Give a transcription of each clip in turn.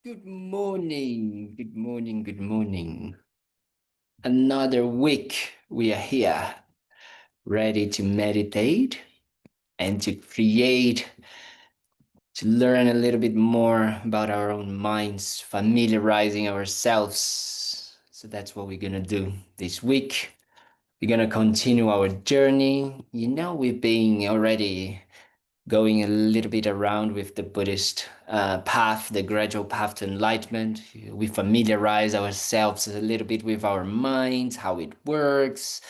Good morning, good morning, good morning. Another week we are here, ready to meditate and to create, to learn a little bit more about our own minds, familiarizing ourselves. So that's what we're gonna do this week. We're gonna continue our journey. We've been already going a little bit around with the Buddhist path, the gradual path to enlightenment. We familiarize ourselves a little bit with our minds, how it works.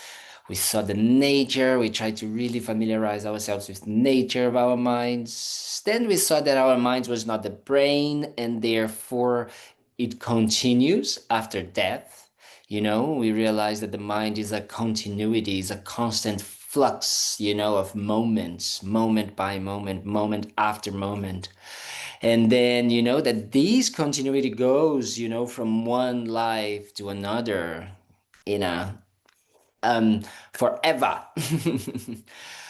We saw the nature. We tried to really familiarize ourselves with the nature of our minds. Then we saw that our minds was not the brain, and therefore it continues after death. We realize that the mind is a continuity, is a constant flux, of moments, moment by moment, moment after moment. And then, that this continuity goes, from one life to another in a forever.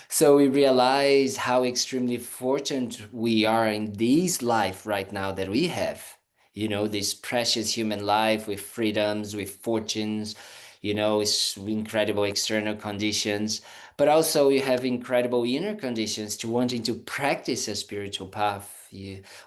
So we realize how extremely fortunate we are in this life right now that we have. This precious human life with freedoms, with fortunes, it's incredible external conditions, but also we have incredible inner conditions to wanting to practice a spiritual path,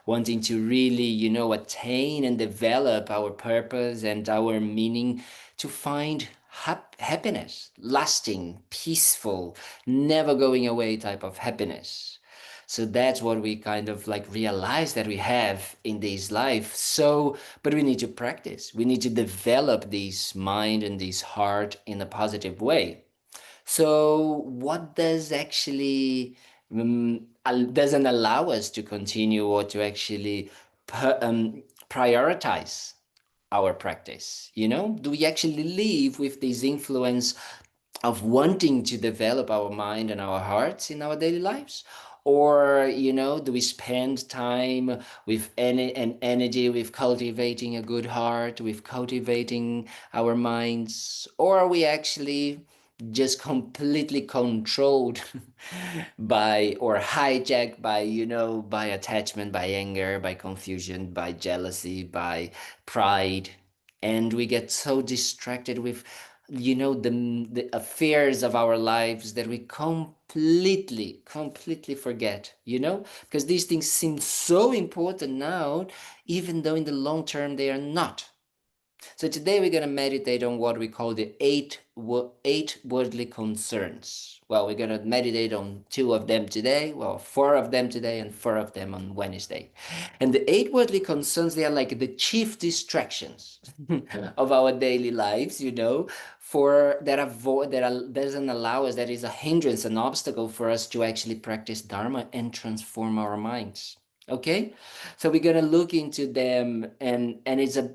wanting to really, attain and develop our purpose and our meaning to find happiness, lasting, peaceful, never going away type of happiness. So that's what we kind of like realize that we have in this life. So, but we need to practice. We need to develop this mind and this heart in a positive way. So, what does actually doesn't allow us to continue or to actually prioritize our practice? Do we actually live with this influence of wanting to develop our mind and our hearts in our daily lives? Or, do we spend time with energy with cultivating a good heart, with cultivating our minds? Or are we actually just completely controlled by or hijacked by, by attachment, by anger, by confusion, by jealousy, by pride? And we get so distracted with the affairs of our lives that we completely forget, because these things seem so important now, even though in the long term they are not. So today we're going to meditate on what we call the eight worldly concerns. Well, we're going to meditate on two of them today, well, four of them today, and four of them on Wednesday. And the eight worldly concerns, they are like the chief distractions of our daily lives, for that doesn't allow us, that is a hindrance, an obstacle for us to actually practice Dharma and transform our minds. Okay, so we're gonna look into them, and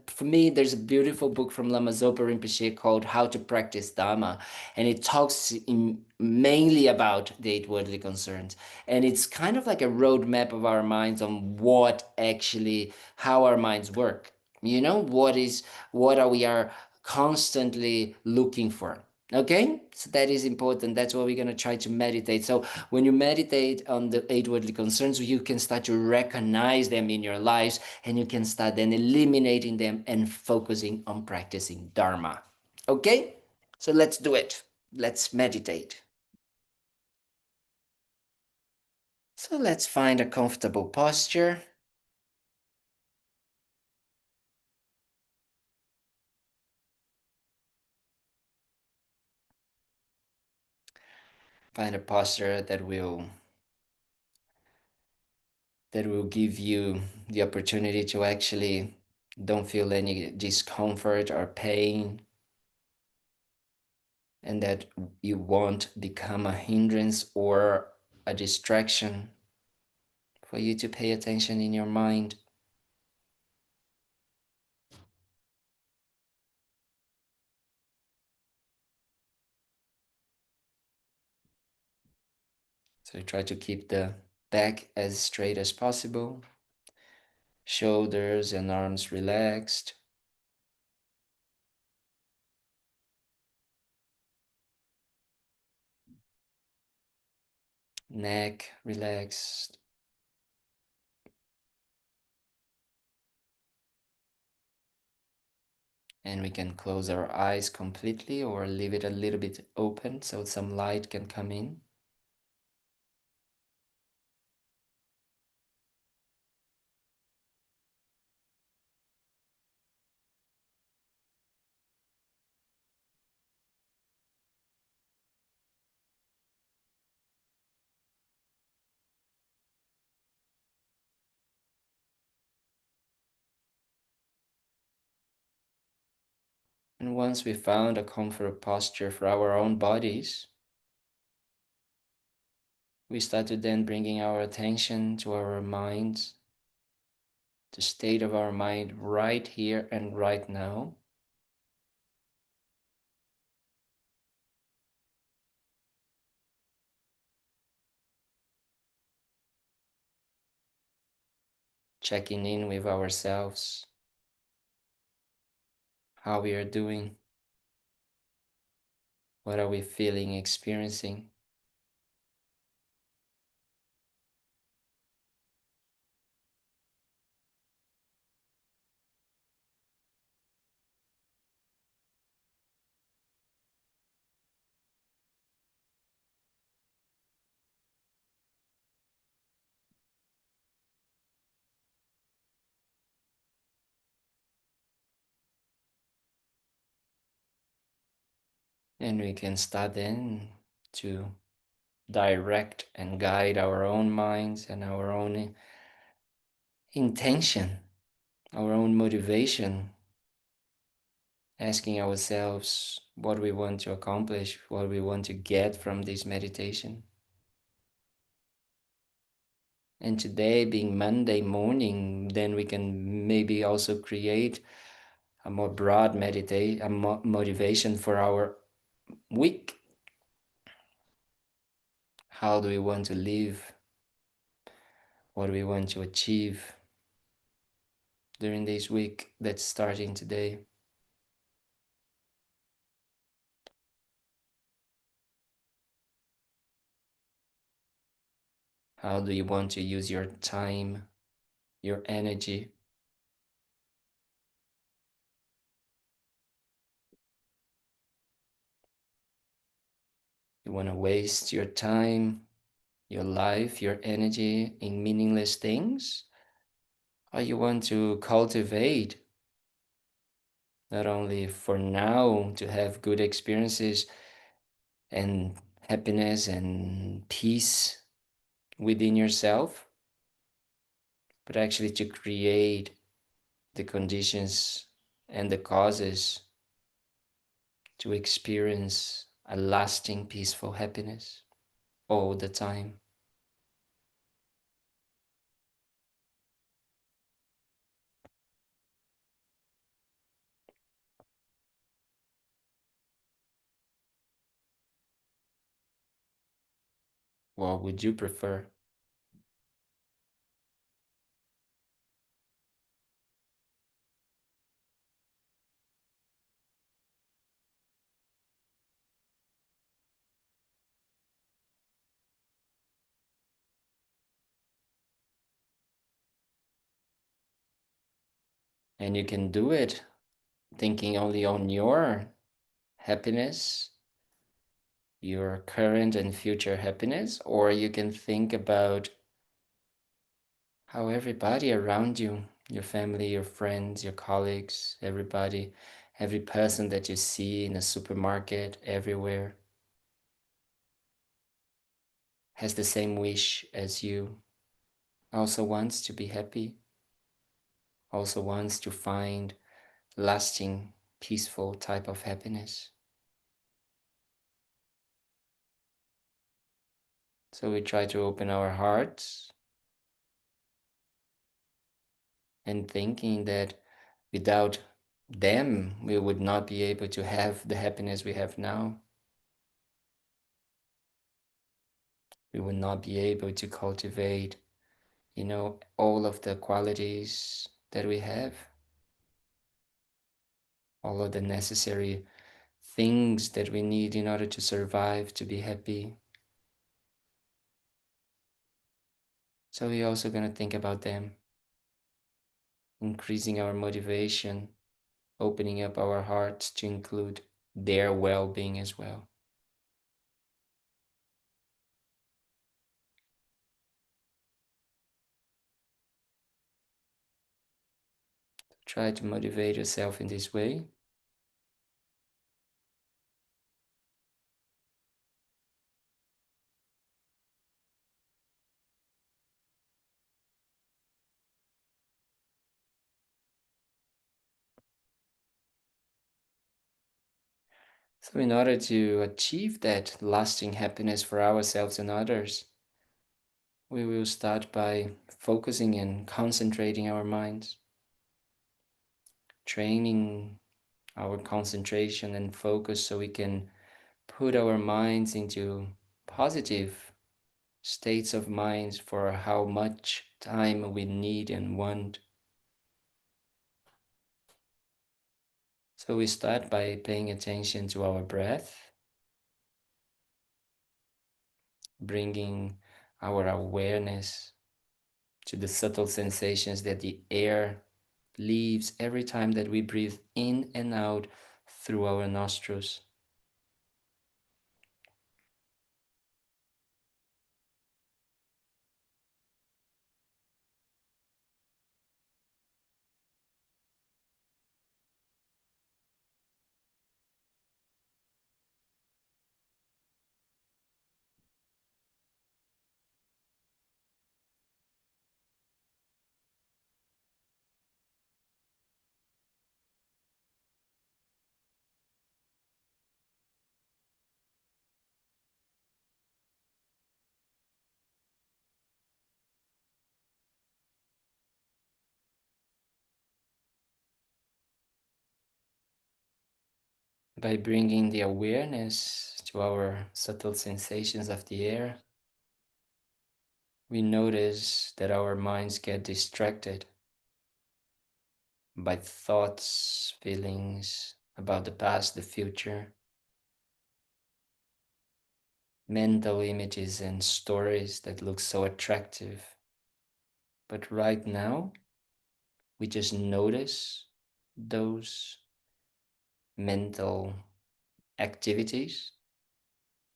for me, there's a beautiful book from Lama Zopa Rinpoche called How to Practice Dharma, and it talks mainly about the eight worldly concerns, and it's kind of like a roadmap of our minds on how our minds work. What are we are constantly looking for. Okay, so that is important. That's what we're going to try to meditate. So when you meditate on the eight worldly concerns, you can start to recognize them in your lives, and you can start then eliminating them and focusing on practicing Dharma. Okay, so let's do it. Let's meditate. So let's find a comfortable posture. Find a posture that will give you the opportunity to actually don't feel any discomfort or pain, and that you won't become a hindrance or a distraction for you to pay attention in your mind. So try to keep the back as straight as possible, shoulders and arms relaxed, neck relaxed, And we can close our eyes completely or leave it a little bit open so some light can come in. And once we found a comfort posture for our own bodies, we started then bringing our attention to our minds, the state of our mind right here and right now. Checking in with ourselves, how we are doing, what are we feeling, experiencing. And we can start then to direct and guide our own minds and our own intention, our own motivation, asking ourselves what we want to accomplish, what we want to get from this meditation. And today being Monday morning, then we can maybe also create a more broad motivation for our week. How do we want to live? What do we want to achieve during this week that's starting today? How do you want to use your time, your energy? You want to waste your time, your life, your energy in meaningless things? Or you want to cultivate not only for now to have good experiences and happiness and peace within yourself, but actually to create the conditions and the causes to experience a lasting peaceful happiness all the time. What would you prefer? And you can do it thinking only on your happiness, your current and future happiness, or you can think about how everybody around you, your family, your friends, your colleagues, everybody, every person that you see in a supermarket, everywhere, has the same wish as you, also wants to be happy, also wants to find lasting, peaceful type of happiness. So we try to open our hearts and thinking that without them, we would not be able to have the happiness we have now. We would not be able to cultivate, all of the qualities that we have, all of the necessary things that we need in order to survive, to be happy. So we're also going to think about them, increasing our motivation, opening up our hearts to include their well-being as well. Try to motivate yourself in this way. So, in order to achieve that lasting happiness for ourselves and others, we will start by focusing and concentrating our minds, training our concentration and focus so we can put our minds into positive states of mind for how much time we need and want. So we start by paying attention to our breath, bringing our awareness to the subtle sensations that the air leaves every time that we breathe in and out through our nostrils. By bringing the awareness to our subtle sensations of the air, we notice that our minds get distracted by thoughts, feelings about the past, the future, mental images and stories that look so attractive. But right now, we just notice those mental activities.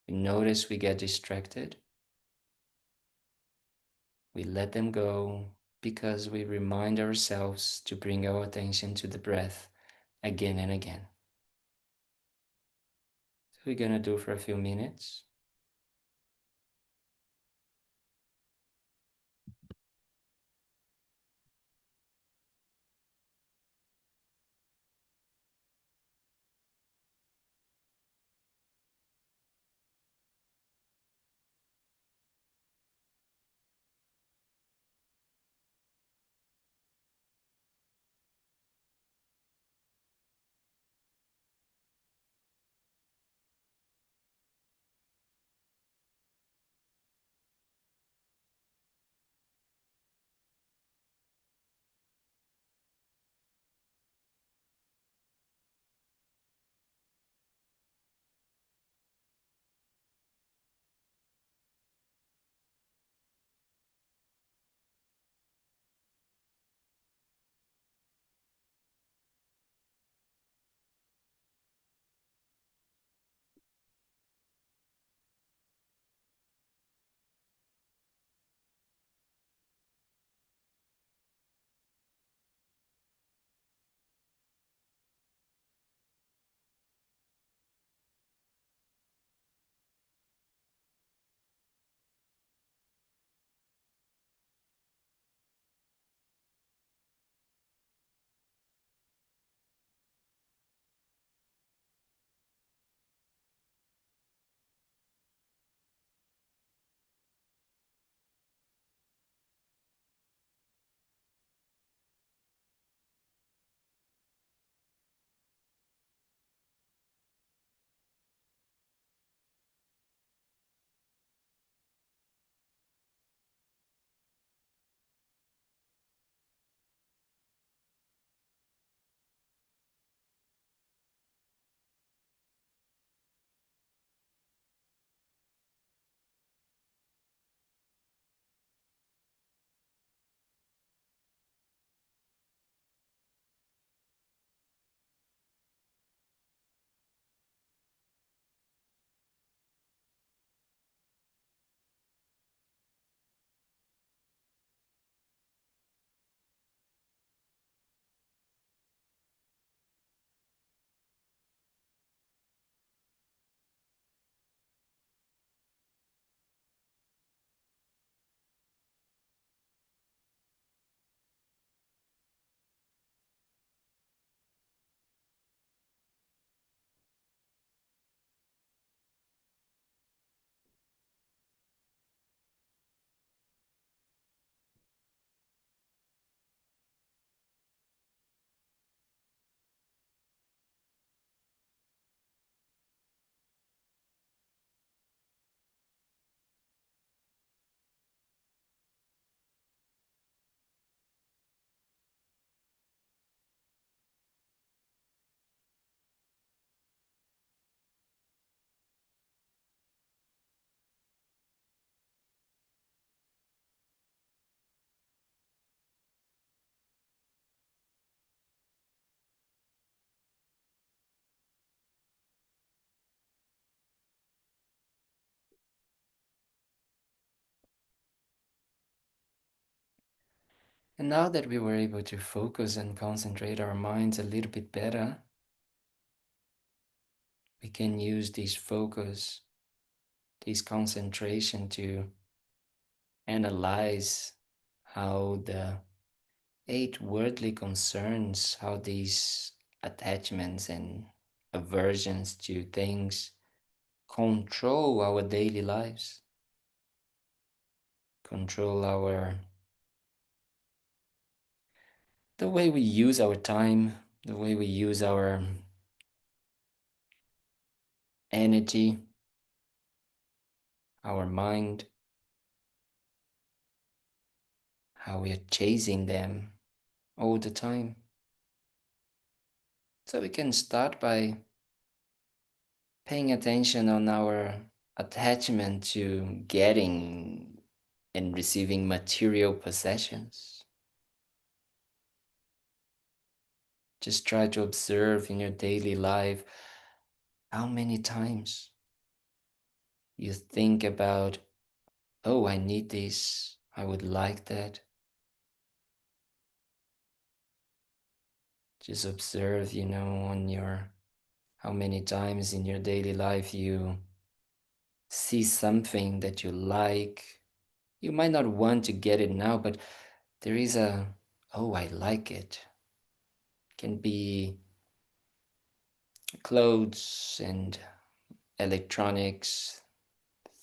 We notice we get distracted. We let them go because we remind ourselves to bring our attention to the breath again and again. So we're gonna do for a few minutes. And now that we were able to focus and concentrate our minds a little bit better, we can use this focus, this concentration to analyze how the eight worldly concerns, how these attachments and aversions to things control our daily lives, control the way we use our time, the way we use our energy, our mind, how we are chasing them all the time. So we can start by paying attention on our attachment to getting and receiving material possessions. Just try to observe in your daily life how many times you think about, oh, I need this, I would like that. Just observe, on your how many times in your daily life you see something that you like. You might not want to get it now, but there is oh, I like it. Can be clothes and electronics,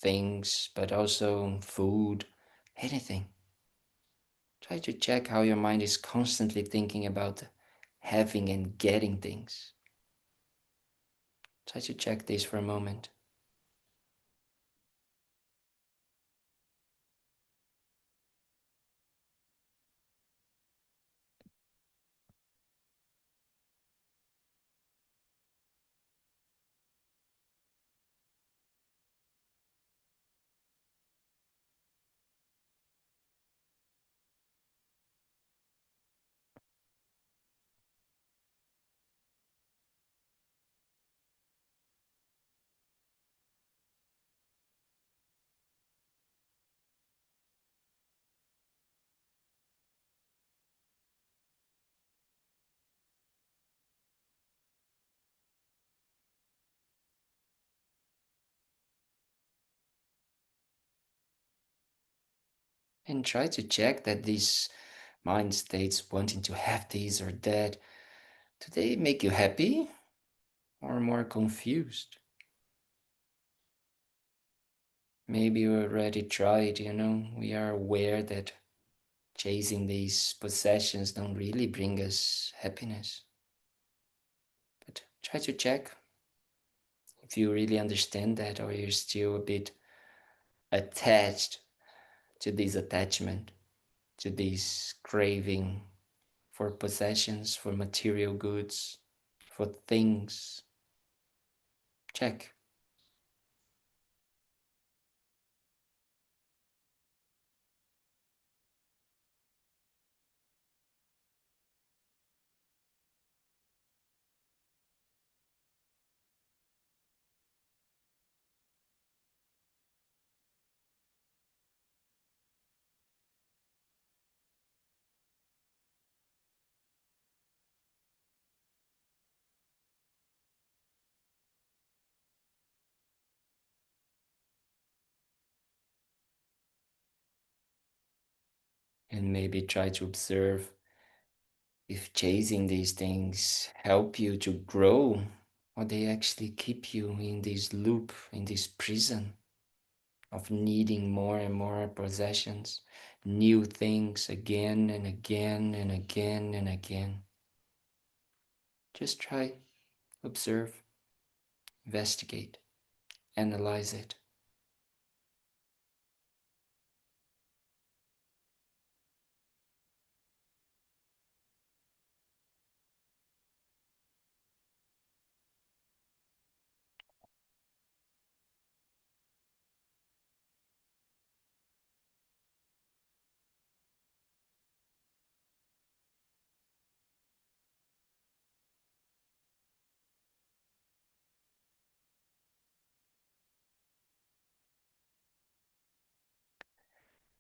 things, but also food, anything. Try to check how your mind is constantly thinking about having and getting things. Try to check this for a moment. And try to check that these mind states wanting to have this or that, do they make you happy or more confused? Maybe you already tried, we are aware that chasing these possessions don't really bring us happiness. But try to check if you really understand that, or you're still a bit attached to this attachment, to this craving for possessions, for material goods, for things. Check. And maybe try to observe if chasing these things help you to grow, or they actually keep you in this loop, in this prison of needing more and more possessions, new things again and again and again and again. Just try, observe, investigate, analyze it.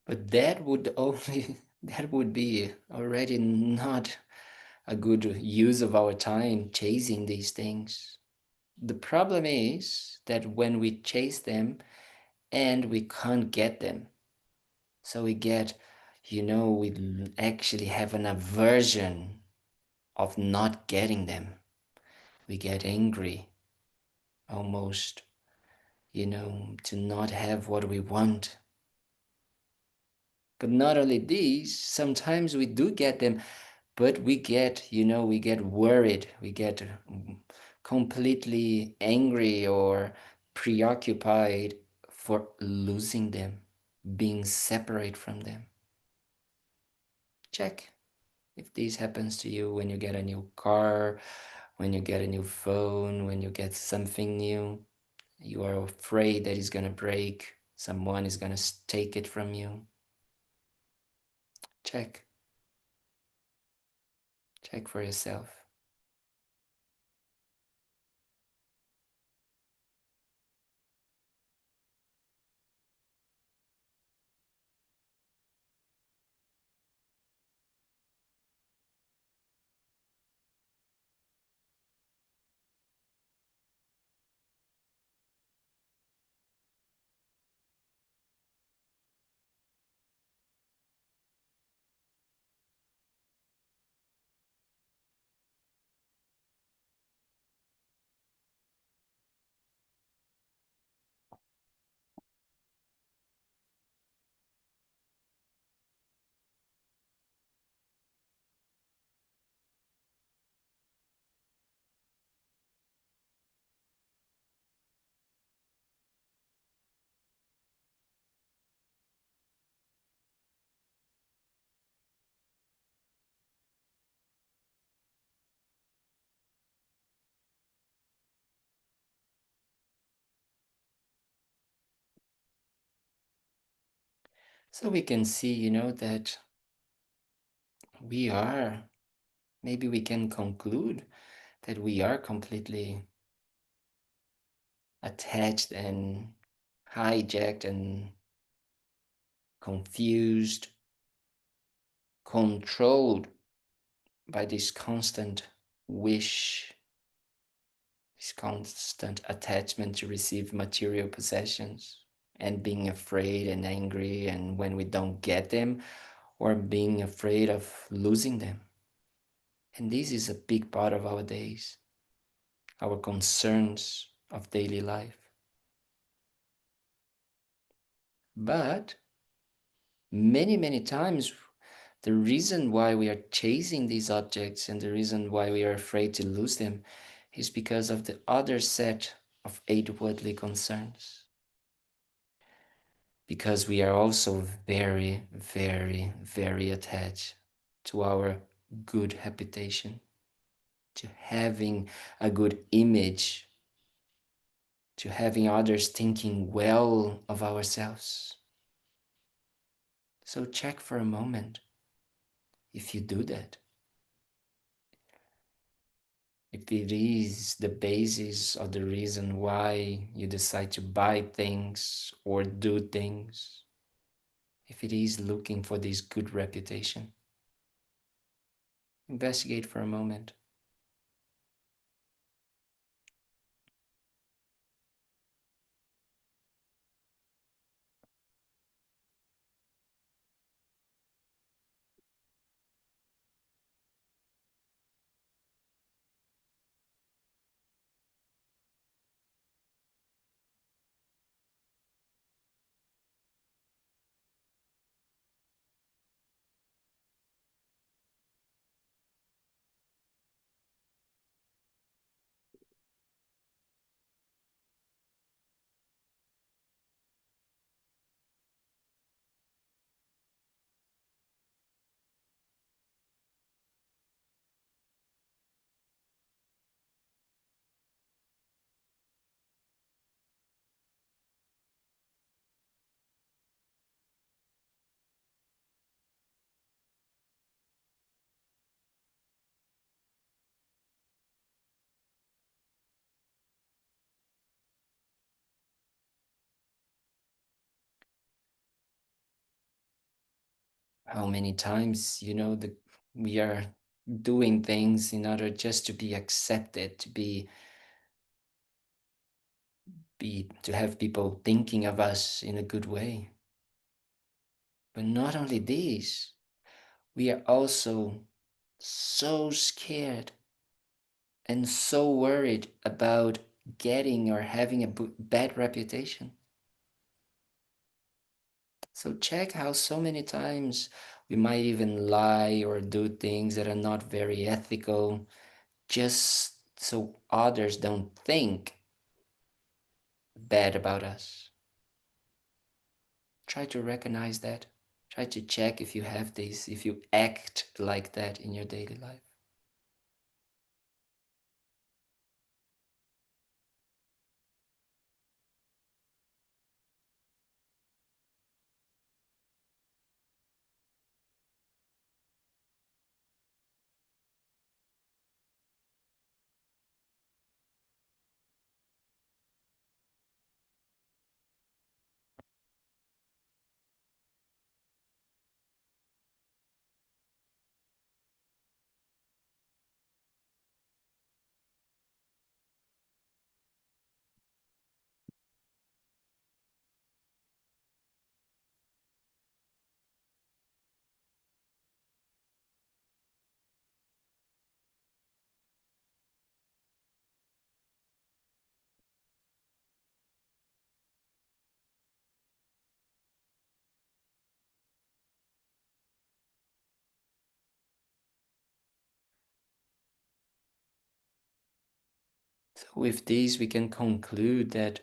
But that would only that would be already not a good use of our time chasing these things. The problem is that when we chase them and we can't get them, so we get, we actually have an aversion of not getting them. We get angry, almost, to not have what we want. But not only these, sometimes we do get them, but we get worried, we get completely angry or preoccupied for losing them, being separate from them. Check if this happens to you when you get a new car, when you get a new phone, when you get something new. You are afraid that it's going to break, someone is going to take it from you. Check. Check for yourself. So we can see, that maybe we can conclude that we are completely attached and hijacked and confused, controlled by this constant wish, this constant attachment to receive material possessions, and being afraid and angry, and when we don't get them, or being afraid of losing them. And this is a big part of our days, our concerns of daily life. But many, many times, the reason why we are chasing these objects and the reason why we are afraid to lose them is because of the other set of eight worldly concerns. Because we are also very, very, very attached to our good habitation, to having a good image, to having others thinking well of ourselves. So check for a moment if you do that. If it is the basis or the reason why you decide to buy things or do things, if it is looking for this good reputation, investigate for a moment. how many times, we are doing things in order just to be accepted, to be to have people thinking of us in a good way. But not only this, we are also so scared and so worried about getting or having a bad reputation. So check how so many times we might even lie or do things that are not very ethical just so others don't think bad about us. Try to recognize that. Try to check if you have this, if you act like that in your daily life. So with this, we can conclude that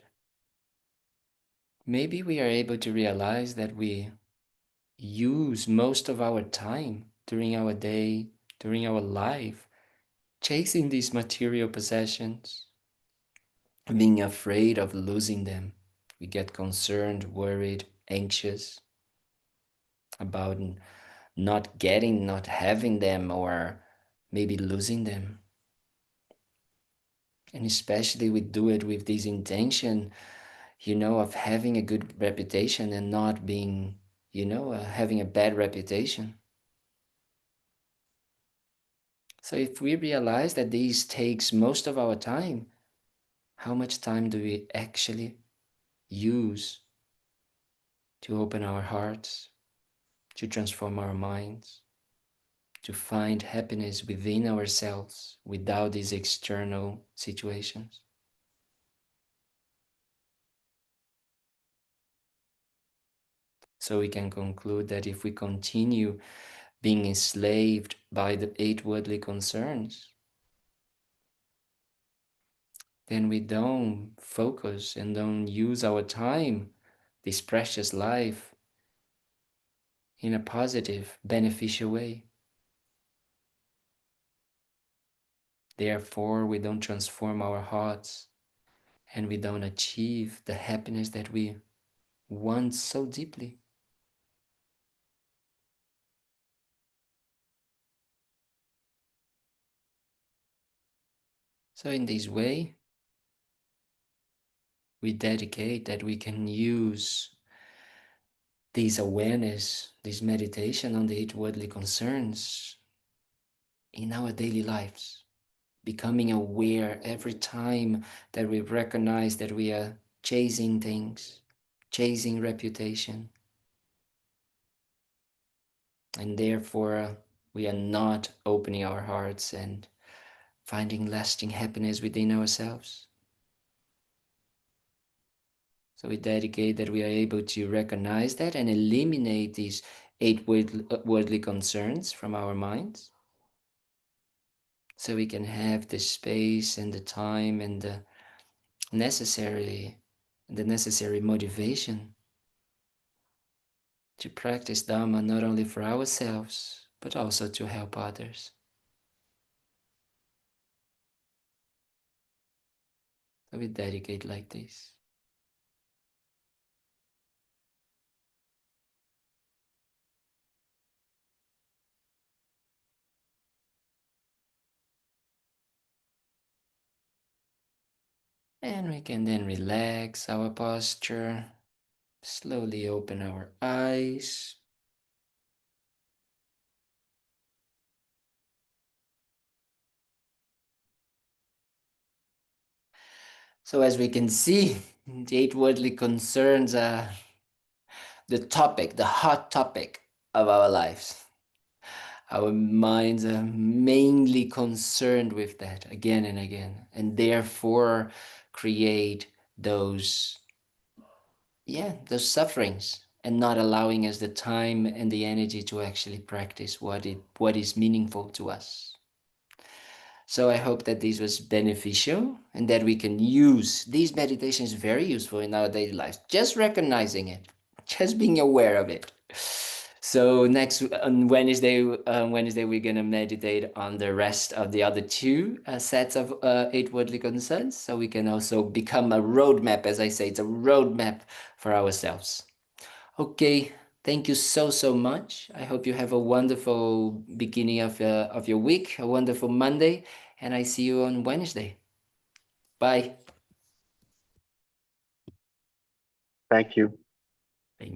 maybe we are able to realize that we use most of our time during our day, during our life, chasing these material possessions, being afraid of losing them. We get concerned, worried, anxious about not getting, not having them, or maybe losing them. And especially we do it with this intention, of having a good reputation and not being, having a bad reputation. So if we realize that this takes most of our time, how much time do we actually use to open our hearts, to transform our minds, to find happiness within ourselves without these external situations? So we can conclude that if we continue being enslaved by the 8 worldly concerns, then we don't focus and don't use our time, this precious life, in a positive, beneficial way. Therefore, we don't transform our hearts and we don't achieve the happiness that we want so deeply. So, in this way, we dedicate that we can use this awareness, this meditation on the 8 worldly concerns in our daily lives, becoming aware every time that we recognize that we are chasing things, chasing reputation, and therefore we are not opening our hearts and finding lasting happiness within ourselves. So we dedicate that we are able to recognize that and eliminate these 8 worldly concerns from our minds, so we can have the space and the time and necessary the necessary motivation to practice Dharma not only for ourselves but also to help others. So we dedicate like this. And we can then relax our posture, slowly open our eyes, So as we can see, the eight worldly concerns are the topic, the hot topic of our lives. Our minds are mainly concerned with that again and again, and therefore create those, those sufferings, and not allowing us the time and the energy to actually practice what is meaningful to us. So I hope that this was beneficial and that we can use these meditations very useful in our daily lives. Just recognizing it, just being aware of it. So next on Wednesday we're gonna meditate on the rest of the other two sets of eight worldly concerns, so we can also become a roadmap. As I say, it's a roadmap for ourselves. Okay, thank you so much. I hope you have a wonderful beginning of your week, a wonderful Monday, and I see you on Wednesday. Bye. Thank you. Thank